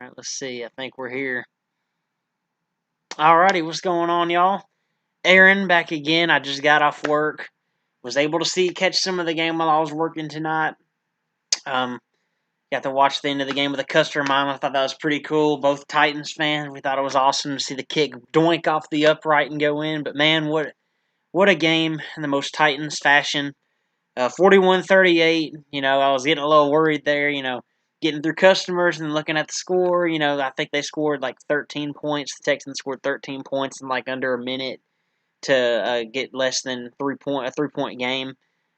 All right, let's see. I think we're here. Alrighty, what's going on, y'all? Aaron back again. I just got off work. Was able to catch some of the game while I was working tonight. Um, Got to watch the end of the game with a customer of mine. I thought that was pretty cool. Both Titans fans. We thought it was awesome to see the kick doink off the upright and go in. But man, what a game in the most Titans fashion. 41-38. I was getting a little worried there. Getting through customers and looking at the score. I think they scored like 13 points. The Texans scored 13 points in like under a minute to get less than a 3 point game.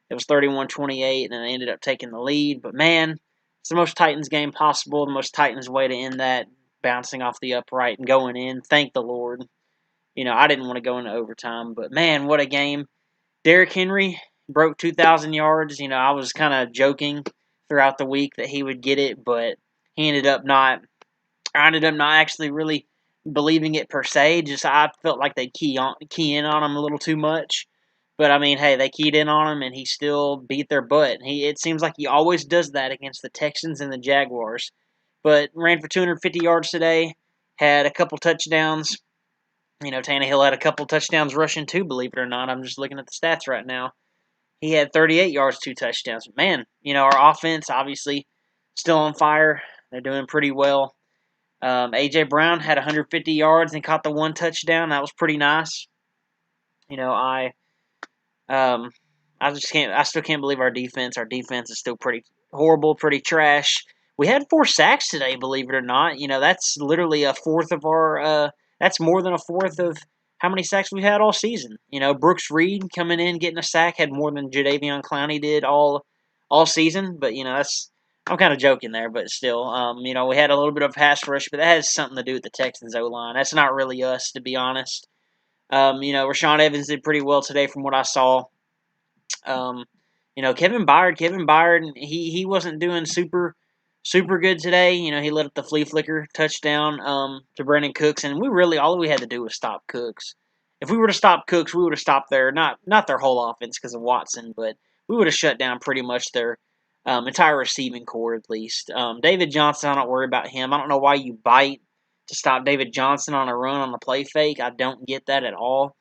It was 31-28, and they ended up taking the lead. But man, it's the most Titans game possible. The most Titans way to end that, bouncing off the upright and going in. Thank the Lord. I didn't want to go into overtime, but man, what a game. Derrick Henry broke 2,000 yards. I was kind of joking throughout the week that he would get it, but he ended up not. I ended up not actually really believing it per se. Just I felt like they'd key in on him a little too much. But I mean, hey, they keyed in on him, and he still beat their butt. It seems like he always does that against the Texans and the Jaguars. But ran for 250 yards today, had a couple touchdowns. Tannehill had a couple touchdowns rushing too, believe it or not. I'm just looking at the stats right now. He had 38 yards, 2 touchdowns. Man, our offense obviously still on fire. They're doing pretty well. A.J. Brown had 150 yards and caught the one touchdown. That was pretty nice. You know, I um, I just can't. I still can't believe our defense. Our defense is still pretty horrible, pretty trash. We had 4 sacks today, believe it or not. That's literally a fourth of our. That's more than a fourth of how many sacks we've had all season. Brooks Reed coming in getting a sack had more than Jadeveon Clowney did all season. But that's. I'm kind of joking there, but still, we had a little bit of pass rush, but that has something to do with the Texans O line. That's not really us, to be honest. Rashaan Evans did pretty well today, from what I saw. Um, Kevin Byard, he wasn't doing super good today. He let up the flea flicker touchdown to Brandon Cooks, and all we had to do was stop Cooks. If we were to stop Cooks, we would have stopped their not their whole offense because of Watson, but we would have shut down pretty much their entire receiving core at least. David Johnson, I don't worry about him. I don't know why you bite to stop David Johnson on a run on the play fake. I don't get that at all.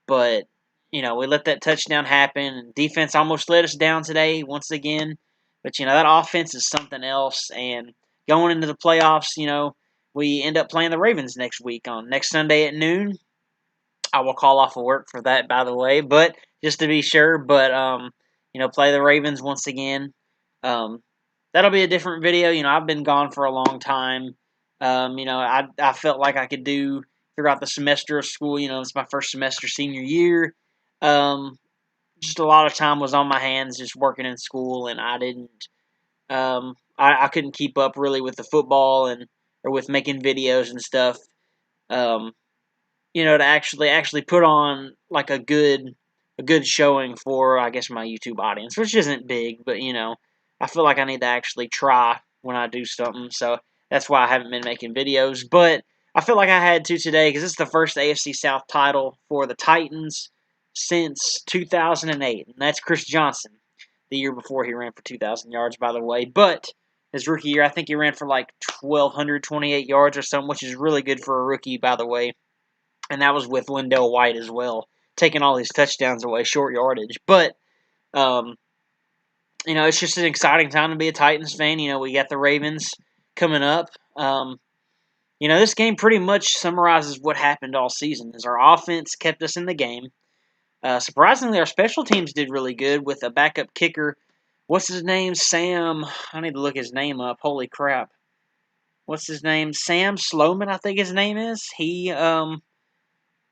But we let that touchdown happen, and defense almost let us down today once again. But that offense is something else. And going into the playoffs, we end up playing the Ravens next Sunday at noon. I will call off of work for that, by the way, but just to be sure. But play the Ravens once again. Um, that'll be a different video. I've been gone for a long time. I felt like I could do throughout the semester of school. It's my first semester senior year. Um, just a lot of time was on my hands just working in school, and I didn't. I couldn't keep up really with the football or with making videos and stuff. Um, to actually put on like a good showing for, I guess, my YouTube audience, which isn't big, but I feel like I need to actually try when I do something. So that's why I haven't been making videos. But I feel like I had to today because it's the first AFC South title for the Titans since 2008, and that's Chris Johnson. The year before, he ran for 2,000 yards, by the way. But his rookie year, I think he ran for like 1,228 yards or something, which is really good for a rookie, by the way. And that was with Lindell White as well, taking all his touchdowns away, short yardage. But um, it's just an exciting time to be a Titans fan. We got the Ravens coming up. This game pretty much summarizes what happened all season. Is our offense kept us in the game. Surprisingly, our special teams did really good with a backup kicker. What's his name? Sam. I need to look his name up. Holy crap. What's his name? Sam Sloman, I think his name is. He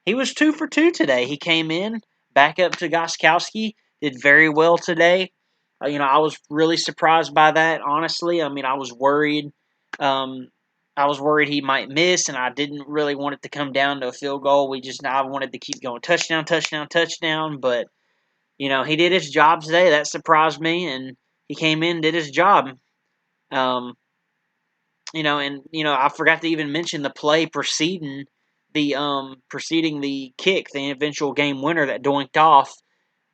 was 2 for 2 today. He came in, back up to Goskowski, did very well today. I was really surprised by that, honestly. I mean, I was worried. I was worried he might miss, and I didn't really want it to come down to a field goal. I wanted to keep going touchdown, touchdown, touchdown. But, he did his job today. That surprised me, and he came in and did his job. Um, I forgot to even mention the play preceding the kick, the eventual game winner that doinked off.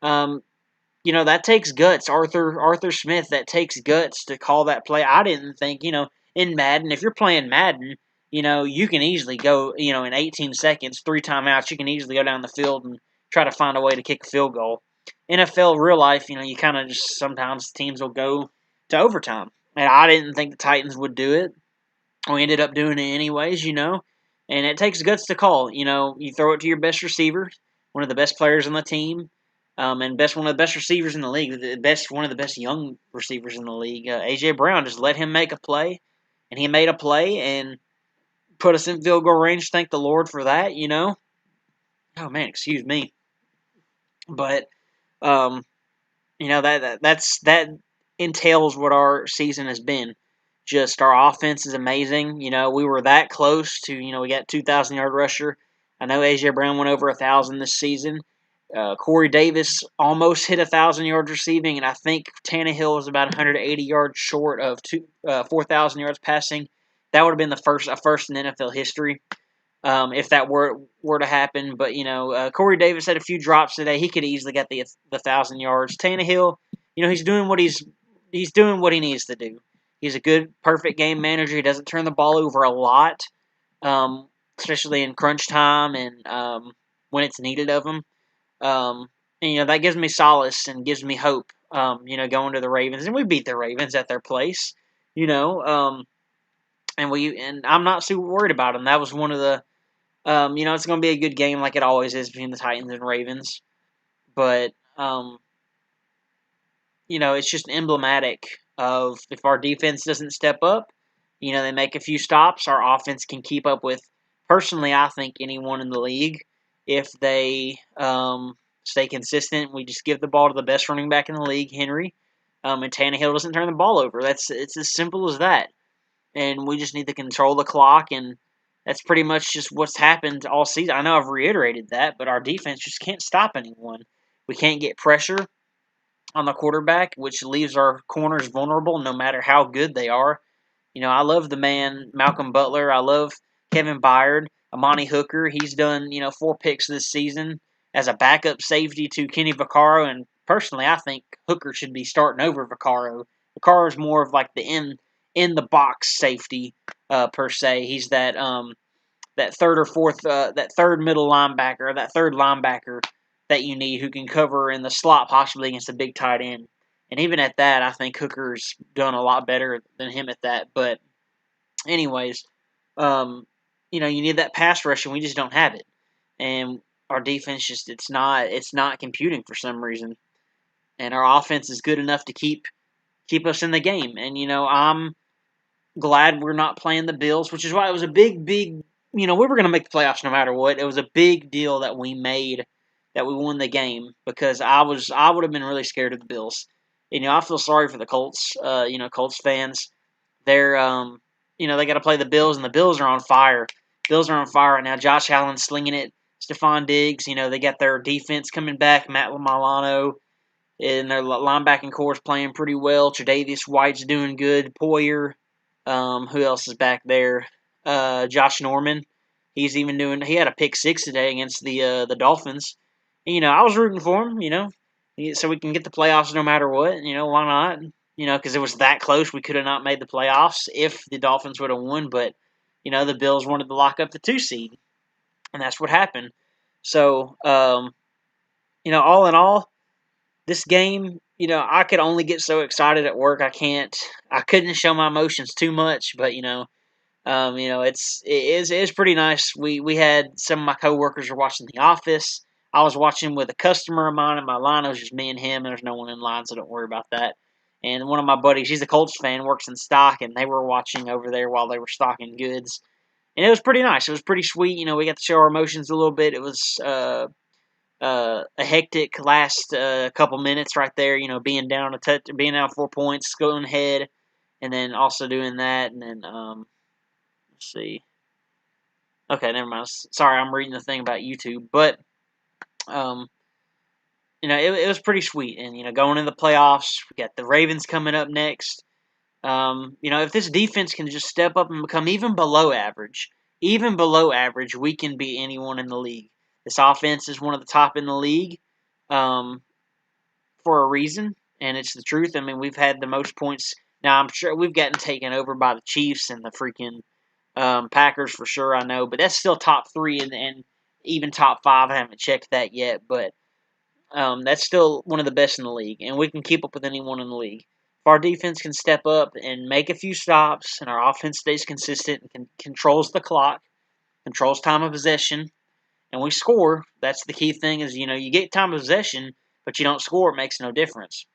Um, that takes guts. Arthur Smith, that takes guts to call that play. I didn't think, in Madden, if you're playing Madden, you can easily go, in 18 seconds, 3 timeouts, you can easily go down the field and try to find a way to kick a field goal. NFL, real life, you kind of just sometimes teams will go to overtime. And I didn't think the Titans would do it. We ended up doing it anyways, and it takes guts to call. You throw it to your best receiver, one of the best players on the team, and one of the best receivers in the league, one of the best young receivers in the league. AJ Brown, just let him make a play, and he made a play and put us in field goal range. Thank the Lord for that. Oh man, excuse me, but um, that entails what our season has been. Just our offense is amazing. We were that close to, we got 2,000-yard rusher. I know AJ Brown went over 1,000 this season. Corey Davis almost hit 1,000 yards receiving, and I think Tannehill was about 180 yards short of 4,000 yards passing. That would have been a first in NFL history, if that were to happen. But Corey Davis had a few drops today. He could easily get the 1,000 yards. Tannehill, he's doing what he's doing what he needs to do. He's a good, perfect game manager. He doesn't turn the ball over a lot, especially in crunch time and when it's needed of him. And that gives me solace and gives me hope. Going to the Ravens, and we beat the Ravens at their place. And I'm not super worried about them. That was one of the it's going to be a good game like it always is between the Titans and Ravens. But, it's just emblematic of if our defense doesn't step up, they make a few stops, our offense can keep up with, personally, I think, anyone in the league. If they stay consistent, we just give the ball to the best running back in the league, Henry, and Tannehill doesn't turn the ball over. It's as simple as that. And we just need to control the clock, and that's pretty much just what's happened all season. I know I've reiterated that, but our defense just can't stop anyone. We can't get pressure on the quarterback, which leaves our corners vulnerable no matter how good they are. I love the man Malcolm Butler. I love Kevin Byard, Amani Hooker. He's done 4 picks this season as a backup safety to Kenny Vaccaro, and personally, I think Hooker should be starting over Vaccaro. Vaccaro is more of like the in the box safety per se. He's that third or fourth that third middle linebacker, or that third linebacker that you need who can cover in the slot possibly against a big tight end. And even at that, I think Hooker's done a lot better than him at that. But anyways, you need that pass rush, and we just don't have it. And our defense it's not computing for some reason. And our offense is good enough to keep us in the game. And I'm glad we're not playing the Bills, which is why it was a big. We were going to make the playoffs no matter what. It was a big deal that we won the game, because I would have been really scared of the Bills. I feel sorry for the Colts. Colts fans. They're they got to play the Bills, and the Bills are on fire. Bills are on fire right now. Josh Allen slinging it. Stephon Diggs. They got their defense coming back. Matt Milano. And their linebacking core is playing pretty well. Tre'Davious White's doing good. Poyer. Who else is back there? Josh Norman. He had a pick six today against the Dolphins. And, I was rooting for him, so we can get the playoffs no matter what. Why not? Because it was that close. We could have not made the playoffs if the Dolphins would have won. But, the Bills wanted to lock up the 2 seed. And that's what happened. So, all in all, this game, I could only get so excited at work. I couldn't show my emotions too much, but it's pretty nice. We had some of my coworkers were watching The Office. I was watching with a customer of mine in my line. It was just me and him. There's no one in line, so don't worry about that. And one of my buddies, he's a Colts fan, works in stock, and they were watching over there while they were stocking goods. And it was pretty nice. It was pretty sweet. We got to show our emotions a little bit. It was a hectic last couple minutes right there. Being down being down 4 points, going ahead, and then also doing that, and then let's see. Okay, never mind. Sorry, I'm reading the thing about YouTube, but it was pretty sweet, and going into the playoffs, we got the Ravens coming up next. If this defense can just step up and become even below average, we can beat anyone in the league. This offense is one of the top in the league, for a reason, and it's the truth. I mean, we've had the most points Now, I'm sure we've gotten taken over by the Chiefs and the freaking Packers for sure, I know, but that's still top 3 and even top 5. I haven't checked that yet, but that's still one of the best in the league, and we can keep up with anyone in the league. If our defense can step up and make a few stops, and our offense stays consistent and controls the clock, controls time of possession, and we score, that's the key thing is, you get time of possession, but you don't score, it makes no difference.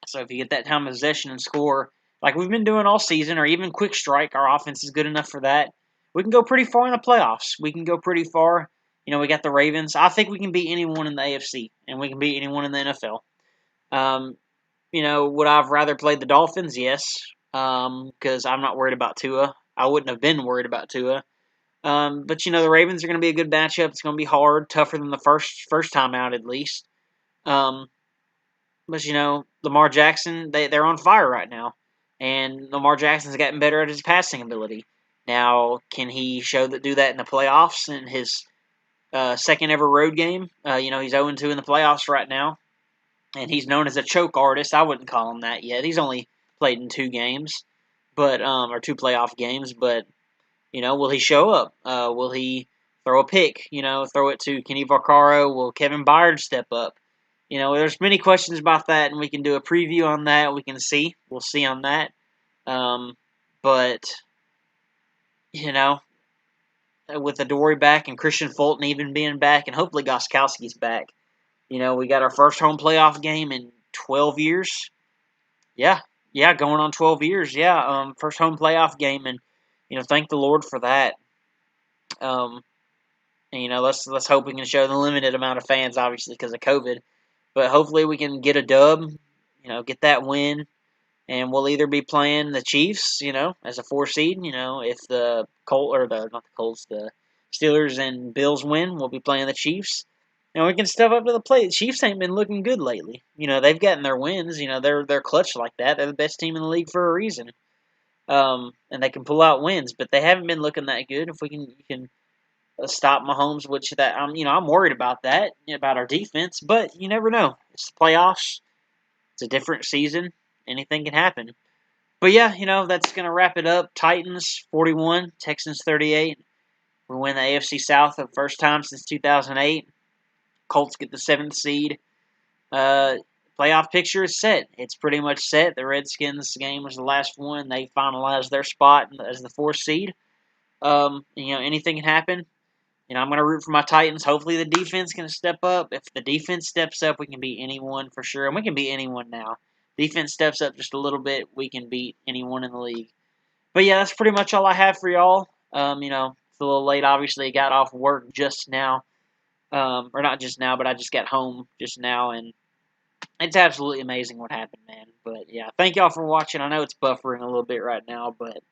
So if you get that time of possession and score, like we've been doing all season, or even quick strike, our offense is good enough for that. We can go pretty far in the playoffs. We can go pretty far. We got the Ravens. I think we can beat anyone in the AFC, and we can beat anyone in the NFL. Um, would I have rather played the Dolphins? Yes, because I'm not worried about Tua. I wouldn't have been worried about Tua. But the Ravens are going to be a good matchup. It's going to be hard, tougher than the first time out at least. But Lamar Jackson, they're on fire right now, and Lamar Jackson's gotten better at his passing ability. Now, can he do that in the playoffs in his second ever road game? He's 0-2 in the playoffs right now, and he's known as a choke artist. I wouldn't call him that yet. He's only played in 2 games, or 2 playoff games. But will he show up? Will he throw a pick? Throw it to Kenny Vaccaro? Will Kevin Byard step up? There's many questions about that, and we can do a preview on that. We can see. We'll see on that. But, with Adoree back and Christian Fulton even being back, and hopefully Gostkowski's back, we got our first home playoff game in 12 years. Yeah, going on 12 years. Yeah, first home playoff game, and, thank the Lord for that. And, let's hope we can show the limited amount of fans, obviously, because of COVID. But hopefully we can get a dub, get that win. And we'll either be playing the Chiefs, as a 4 seed, if the not the Colts, the Steelers and Bills win, we'll be playing the Chiefs. And we can step up to the plate. The Chiefs ain't been looking good lately. They've gotten their wins. They're clutch like that. They're the best team in the league for a reason. And they can pull out wins, but they haven't been looking that good. If you can stop Mahomes, which I'm worried about that, about our defense, but you never know. It's the playoffs. It's a different season. Anything can happen. But yeah, that's going to wrap it up. Titans 41, Texans 38. We win the AFC South for the first time since 2008. Colts get the 7th seed. Playoff picture is set. It's pretty much set. The Redskins game was the last one. They finalized their spot as the 4th seed. Anything can happen. I'm going to root for my Titans. Hopefully the defense can step up. If the defense steps up, we can beat anyone for sure. And we can beat anyone now. Defense steps up just a little bit, we can beat anyone in the league. But yeah, that's pretty much all I have for y'all. It's a little late. Obviously, I got off work just now. Or not just now, but I just got home just now. And it's absolutely amazing what happened, man. But yeah, thank y'all for watching. I know it's buffering a little bit right now, but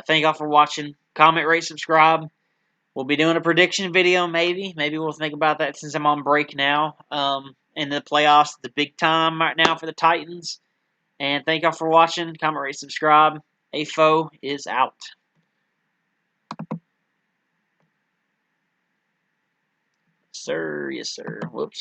thank y'all for watching. Comment, rate, subscribe. We'll be doing a prediction video, maybe. Maybe we'll think about that since I'm on break now. In the playoffs, the big time right now for the Titans. And thank y'all for watching. Comment, rate, subscribe. AFO is out. Sir, yes, sir. Whoops.